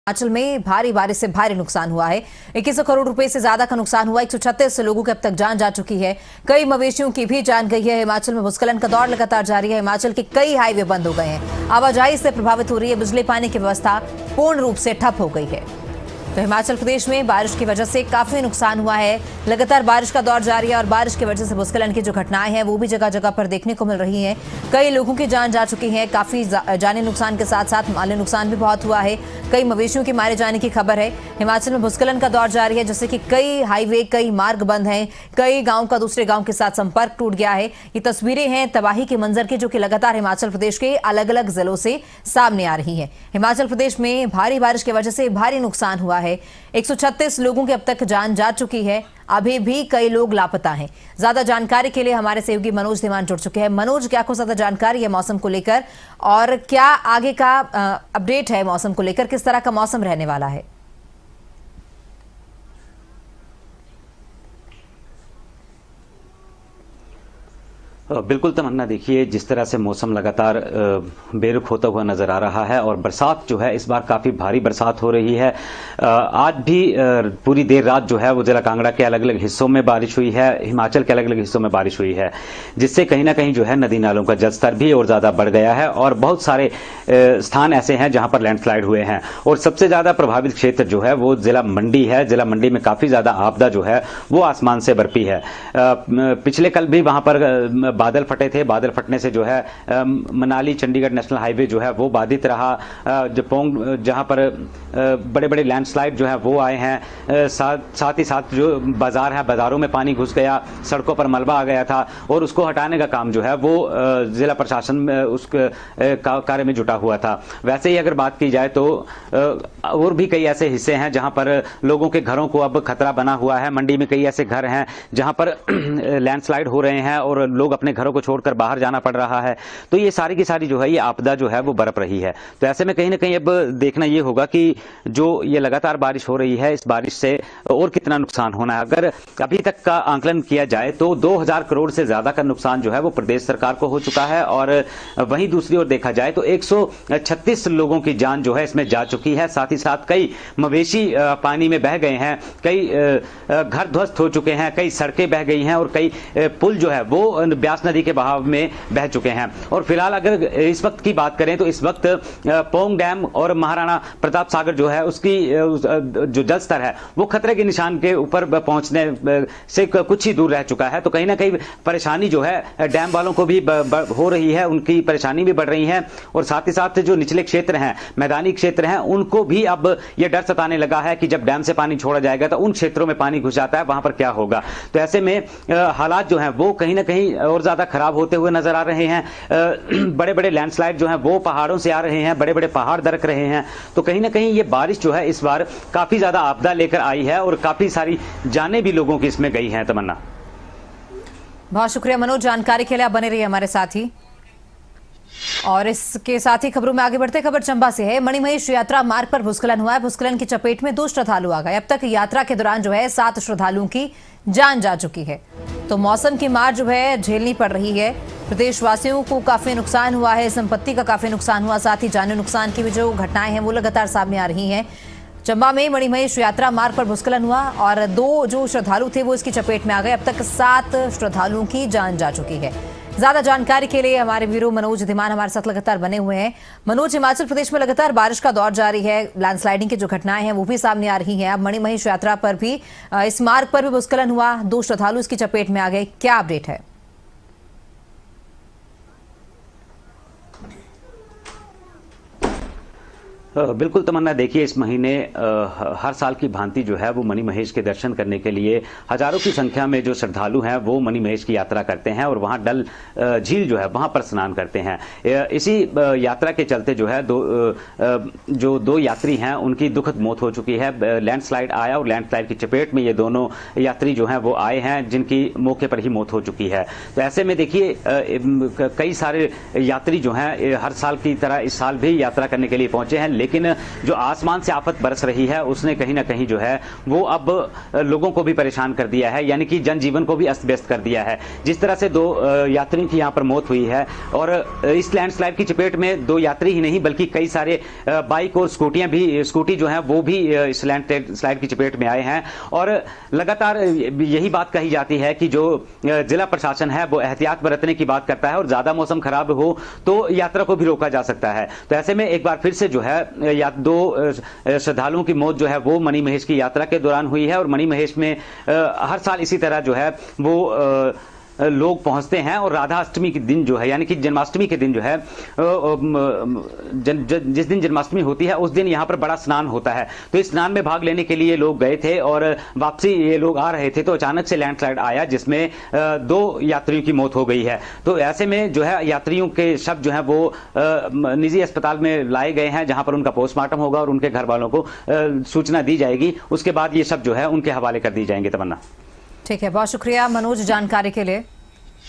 हिमाचल में भारी बारिश से भारी नुकसान हुआ है। 2100 करोड़ रुपए से ज्यादा का नुकसान हुआ। 136 लोगों की अब तक जान जा चुकी है। कई मवेशियों की भी जान गई है। हिमाचल में भूस्खलन का दौर लगातार जारी है। हिमाचल के कई हाईवे बंद हो गए हैं। आवाजाही से प्रभावित हो रही है। बिजली पानी की व्यवस्था पूर्ण रूप से ठप हो गई है। तो हिमाचल प्रदेश में बारिश की वजह से काफी नुकसान हुआ है। लगातार बारिश का दौर जारी है और बारिश की वजह से भूस्खलन की जो घटनाएं हैं वो भी जगह जगह पर देखने को मिल रही हैं। कई लोगों की जान जा चुकी है। काफी जानी नुकसान के साथ साथ माली नुकसान भी बहुत हुआ है। कई मवेशियों के मारे जाने की खबर है। हिमाचल में भूस्खलन का दौर जारी है, जैसे कि कई हाईवे, कई मार्ग बंद हैं। कई गांव का दूसरे गांव के साथ संपर्क टूट गया है। ये तस्वीरें हैं तबाही के मंजर की, जो कि लगातार हिमाचल प्रदेश के अलग अलग जिलों से सामने आ रही हैं। हिमाचल प्रदेश में भारी बारिश की वजह से भारी नुकसान हुआ है। 136 लोगों की अब तक जान जा चुकी है। अभी भी कई लोग लापता हैं। ज्यादा जानकारी के लिए हमारे सहयोगी मनोज धीमान जुड़ चुके हैं। मनोज, क्या कुछ ज्यादा जानकारी है मौसम को लेकर और क्या आगे का अपडेट है मौसम को लेकर? किस तरह का मौसम रहने वाला है? बिल्कुल तमन्ना, देखिए जिस तरह से मौसम लगातार बेरुख होता हुआ नज़र आ रहा है और बरसात जो है इस बार काफ़ी भारी बरसात हो रही है। आज भी पूरी देर रात जो है वो जिला कांगड़ा के अलग अलग हिस्सों में बारिश हुई है, हिमाचल के अलग अलग हिस्सों में बारिश हुई है, जिससे कहीं ना कहीं जो है नदी नालों का जलस्तर भी और ज़्यादा बढ़ गया है और बहुत सारे स्थान ऐसे हैं जहां पर लैंडस्लाइड हुए हैं। और सबसे ज़्यादा प्रभावित क्षेत्र जो है वो जिला मंडी है। जिला मंडी में काफ़ी ज़्यादा आपदा जो है वो आसमान से बरपी है। पिछले कल भी वहां पर बादल फटे थे। बादल फटने से जो है मनाली चंडीगढ़ नेशनल हाईवे जो है वो बाधित रहा। जहां पर बड़े बड़े लैंडस्लाइड जो है वो आए हैं। साथ ही साथ जो बाजार है, बाजारों में पानी घुस गया, सड़कों पर मलबा आ गया था और उसको हटाने का काम जो है वो जिला प्रशासन उस कार्य में जुटा हुआ था। वैसे ही अगर बात की जाए तो और भी कई ऐसे हिस्से हैं जहां पर लोगों के घरों को अब खतरा बना हुआ है। मंडी में कई ऐसे घर हैं जहां पर लैंडस्लाइड हो रहे हैं और लोग अपने घरों को छोड़कर बाहर जाना पड़ रहा है। तो ये सारी की सारी जो है ये आपदा जो है वो बरप रही है। तो ऐसे में कहीं ना कहीं अब देखना ये होगा कि जो ये लगातार बारिश हो रही है, इस बारिश से और कितना नुकसान होना है। अगर अभी तक का आंकलन किया जाए तो 2000 करोड़ से ज्यादा का नुकसान जो है वो प्रदेश सरकार को हो चुका है और वहीं दूसरी ओर देखा जाए तो 136 लोगों की जान जो है इसमें जा चुकी है। साथ ही साथ कई मवेशी पानी में बह गए हैं, कई घर ध्वस्त हो चुके हैं, कई सड़कें बह गई हैं और कई पुल जो है वो ब्यास नदी के बहाव में बह चुके हैं। और फिलहाल अगर इस वक्त की बात करें तो इस वक्त पोंग डैम और महाराणा प्रताप सागर जो है उसकी जो जल स्तर है वो खतरे के निशान के ऊपर पहुंचने से कुछ ही दूर रह चुका है। तो कहीं ना कहीं परेशानी जो है डैम वालों को भी हो रही है, उनकी परेशानी भी बढ़ रही है और साथ ही साथ जो निचले क्षेत्र हैं, मैदानी क्षेत्र हैं, उनको भी अब यह डर सताने लगा है कि जब डैम से पानी छोड़ा जाएगा तो उन क्षेत्रों में पानी घुस जाता है, वहां पर क्या होगा। तो ऐसे में हालात जो हैं वो कहीं ना कहीं और ज्यादा खराब होते हुए नजर आ रहे हैं। बड़े बड़े लैंडस्लाइड जो हैं वो पहाड़ों से आ रहे हैं, बड़े बड़े पहाड़ दरक रहे हैं। तो कहीं ना कहीं ये बारिश जो है इस बार काफी ज्यादा आपदा लेकर आई है और काफी सारी जानें भी लोगों की इसमें गई हैं। तमन्ना, बहुत शुक्रिया मनोज, जानकारी के लिए आप बने रहिए हमारे साथ ही। और इसके साथ ही खबरों में आगे बढ़ते, खबर चंबा से है। मणिमहेश यात्रा मार्ग पर भूस्खलन हुआ है। भूस्खलन की चपेट में 2 श्रद्धालु आ गए। अब तक यात्रा के दौरान जो है 7 श्रद्धालुओं की जान जा चुकी है। तो मौसम की मार जो है झेलनी पड़ रही है। प्रदेशवासियों को काफी नुकसान हुआ है, संपत्ति का काफी नुकसान हुआ, साथ ही जानी नुकसान की भी जो घटनाएं हैं वो लगातार सामने आ रही हैं। चंबा में मणिमहेश यात्रा मार्ग पर भूस्खलन हुआ और 2 जो श्रद्धालु थे वो इसकी चपेट में आ गए। अब तक 7 श्रद्धालुओं की जान जा चुकी है। ज्यादा जानकारी के लिए हमारे ब्यूरो मनोज धीमान हमारे साथ लगातार बने हुए हैं। मनोज, हिमाचल प्रदेश में लगातार बारिश का दौर जारी है, लैंडस्लाइडिंग की जो घटनाएं हैं वो भी सामने आ रही हैं। अब मणिमहेश यात्रा पर भी, इस मार्ग पर भी भूस्खलन हुआ, 2 श्रद्धालु इसकी चपेट में आ गए। क्या अपडेट है? बिल्कुल तमन्ना, देखिए इस महीने हर साल की भांति जो है वो मणिमहेश के दर्शन करने के लिए हजारों की संख्या में जो श्रद्धालु हैं वो मणिमहेश की यात्रा करते हैं और वहां डल झील जो है वहां पर स्नान करते हैं। इसी यात्रा के चलते जो है जो 2 यात्री हैं उनकी दुखद मौत हो चुकी है। लैंडस्लाइड आया और लैंडस्लाइड की चपेट में ये दोनों यात्री जो हैं वो आए हैं, जिनकी मौके पर ही मौत हो चुकी है। तो ऐसे में देखिए कई सारे यात्री जो हैं हर साल की तरह इस साल भी यात्रा करने के लिए पहुंचे हैं, लेकिन जो आसमान से आफत बरस रही है उसने कहीं ना कहीं जो है वो अब लोगों को भी परेशान कर दिया है, यानी कि जनजीवन को भी अस्त व्यस्त कर दिया है। जिस तरह से 2 यात्रियों की यहाँ पर मौत हुई है और इस लैंडस्लाइड की चपेट में 2 यात्री ही नहीं बल्कि कई सारे बाइक और स्कूटी जो है वो भी इस लैंडस्लाइड की चपेट में आए हैं। और लगातार यही बात कही जाती है कि जो जिला प्रशासन है वो एहतियात बरतने की बात करता है और ज्यादा मौसम खराब हो तो यात्रा को भी रोका जा सकता है। तो ऐसे में एक बार फिर से जो है 2 श्रद्धालुओं की मौत जो है वो मणिमहेश की यात्रा के दौरान हुई है। और मणिमहेश में हर साल इसी तरह जो है वो लोग पहुंचते हैं और राधा अष्टमी के दिन जो है यानी कि जन्माष्टमी के दिन जो है जिस दिन जन्माष्टमी होती है उस दिन यहाँ पर बड़ा स्नान होता है। तो इस स्नान में भाग लेने के लिए लोग गए थे और वापसी ये लोग आ रहे थे तो अचानक से लैंडस्लाइड आया जिसमें 2 यात्रियों की मौत हो गई है। तो ऐसे में जो है यात्रियों के शव जो है वो निजी अस्पताल में लाए गए हैं जहां पर उनका पोस्टमार्टम होगा और उनके घर वालों को सूचना दी जाएगी। उसके बाद ये शव जो है उनके हवाले कर दी जाएंगे। तमन्ना। ठीक है, बहुत शुक्रिया मनोज जानकारी के लिए।